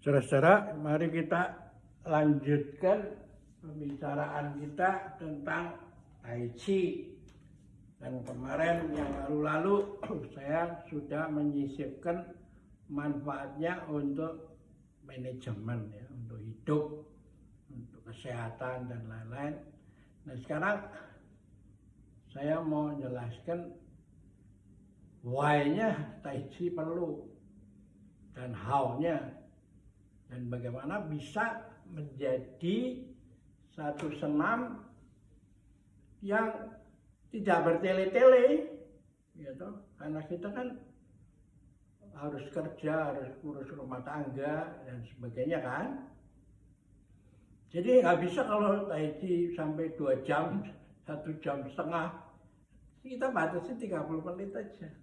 Saudara-saudara, mari kita lanjutkan pembicaraan kita tentang Tai Chi. Dan kemarin yang lalu-lalu saya sudah menyisipkan manfaatnya untuk manajemen, ya, untuk hidup, untuk kesehatan dan lain-lain. Nah sekarang saya mau jelaskan why-nya Tai Chi perlu dan how-nya. Dan bagaimana bisa menjadi satu senam yang tidak bertele-tele, gitu. Karena kita kan harus kerja, harus urus rumah tangga dan sebagainya kan. Jadi nggak bisa kalau Tai Chi sampai 2 jam, 1 jam setengah. Kita batasi 30 menit aja.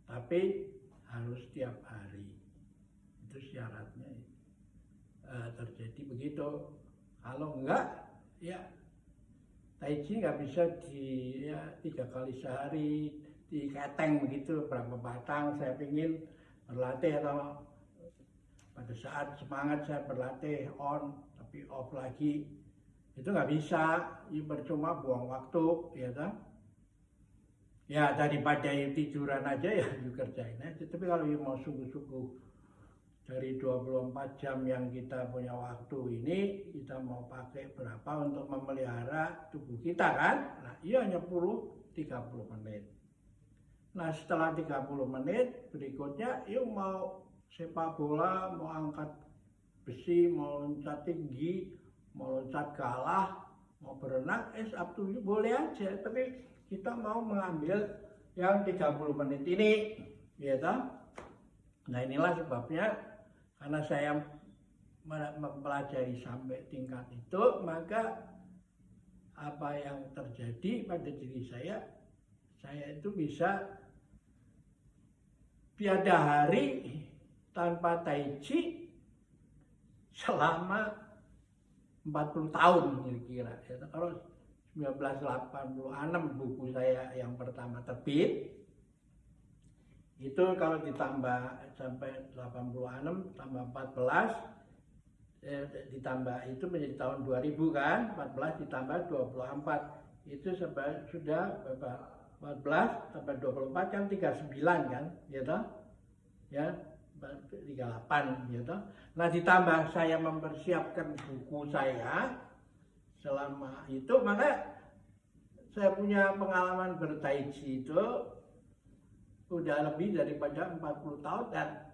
Tapi harus tiap hari. Itu syaratnya. Terjadi begitu. Kalau enggak, ya Tai Chi nggak bisa di 3 kali sehari di keteng begitu, berapa batang saya ingin berlatih, atau pada saat semangat saya berlatih on tapi off lagi, itu nggak bisa. Ya percuma, buang waktu, ya kan. Ya daripada tiduran aja ya kerjain aja. Tapi kalau mau sungguh-sungguh dari 24 jam yang kita punya waktu ini, kita mau pakai berapa untuk memelihara tubuh kita kan? Nah iya, hanya 30 menit. Nah setelah 30 menit berikutnya, yuk mau sepak bola, mau angkat besi, mau loncat tinggi, mau loncat galah, mau berenang, up to you, boleh aja. Tapi kita mau mengambil yang 30 menit ini, ya toh? Nah inilah sebabnya, karena saya mempelajari sampai tingkat itu, maka apa yang terjadi pada diri saya itu bisa tiada hari tanpa Tai Chi selama 40 tahun kira-kira. Kalau 1986 buku saya yang pertama terbit, itu kalau ditambah sampai 86 tambah 14, ditambah itu menjadi tahun 2000 kan, 14 ditambah 24, itu sudah berapa? 14 tambah 24 kan 39 kan, gitu ya, 38 gitu. Nah ditambah saya mempersiapkan buku saya selama itu, maka saya punya pengalaman bertai chi itu udah lebih daripada 40 tahun dan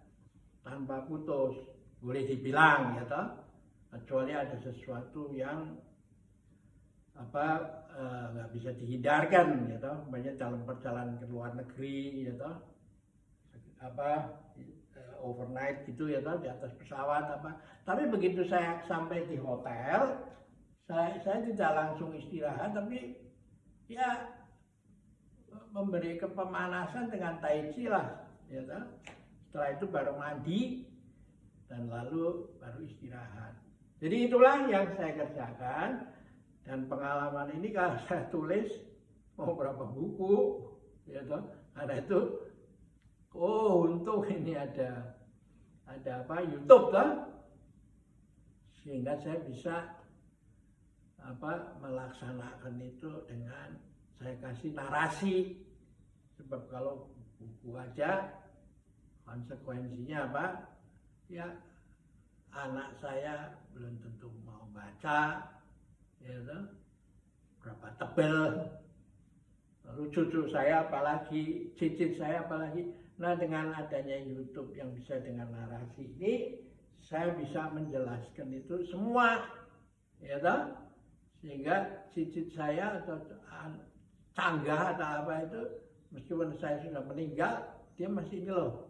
tanpa putus, boleh dibilang, ya toh, kecuali ada sesuatu yang nggak bisa dihindarkan, ya toh, banyak dalam perjalanan ke luar negeri, ya toh, overnight gitu, ya toh, di atas pesawat apa. Tapi begitu saya sampai di hotel, saya tidak langsung istirahat, tapi ya memberi kepemanasan dengan Tai Chi lah, ya kan? Setelah itu baru mandi dan lalu baru istirahat. Jadi itulah yang saya kerjakan, dan pengalaman ini kalau saya tulis mau berapa buku, ya kan? Ada itu, untung ini ada YouTube kan, sehingga saya bisa melaksanakan itu dengan saya kasih narasi. Sebab kalau buku aja konsekuensinya apa? Ya anak saya belum tentu mau baca, ya kan? Berapa tebel. Lalu cucu saya apalagi, cicit saya apalagi. Nah dengan adanya YouTube yang bisa dengan narasi ini, saya bisa menjelaskan itu semua, ya kan? Sehingga cicit saya atau canggah atau apa itu, meskipun saya sudah meninggal, dia masih ini loh,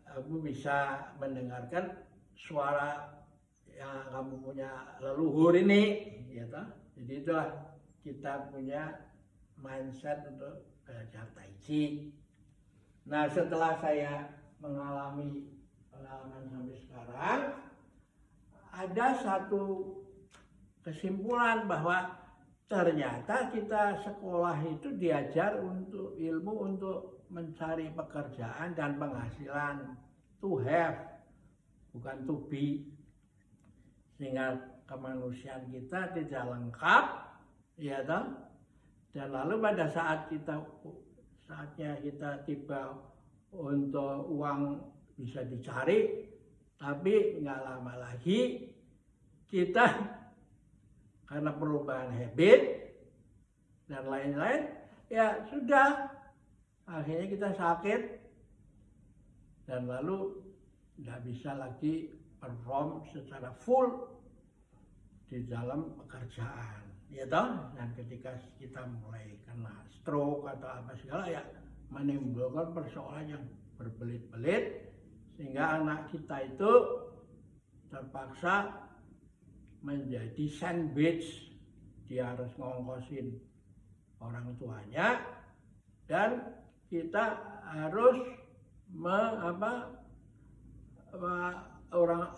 kamu bisa mendengarkan suara yang kamu punya leluhur ini, ya toh. Jadi itulah kita punya mindset untuk belajar Tai Chi. Nah setelah saya mengalami pengalaman sampai sekarang, ada satu kesimpulan bahwa ternyata kita sekolah itu diajar untuk ilmu untuk mencari pekerjaan dan penghasilan. to have, bukan to be. Sehingga kemanusiaan kita tidak lengkap, ya toh. Dan lalu pada saatnya kita tiba untuk uang bisa dicari, tapi nggak lama lagi kita karena perubahan habit dan lain-lain, ya sudah, akhirnya kita sakit dan lalu nggak bisa lagi perform secara full di dalam pekerjaan, ya toh. Dan ketika kita mulai kena stroke atau apa segala, ya menimbulkan persoalan yang berbelit-belit, sehingga anak kita itu terpaksa menjadi sandwich. Dia harus ngongkosin orang tuanya dan kita harus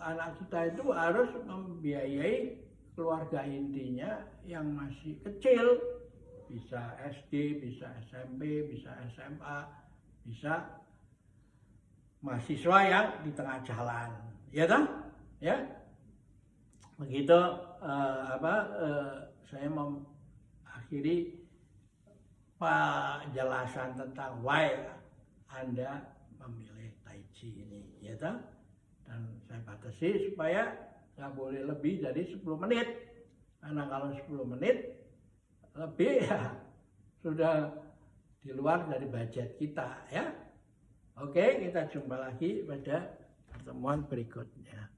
anak kita itu harus membiayai keluarga intinya yang masih kecil, bisa SD, bisa SMP, bisa SMA, bisa mahasiswa yang di tengah jalan, ya kan? Ya, begitu. Saya mengakhiri penjelasan tentang why Anda memilih Tai Chi ini, ya kan? Dan saya batasi supaya nggak boleh lebih dari 10 menit, karena kalau 10 menit lebih ya sudah di luar dari budget kita, ya. Oke, kita jumpa lagi pada pertemuan berikutnya.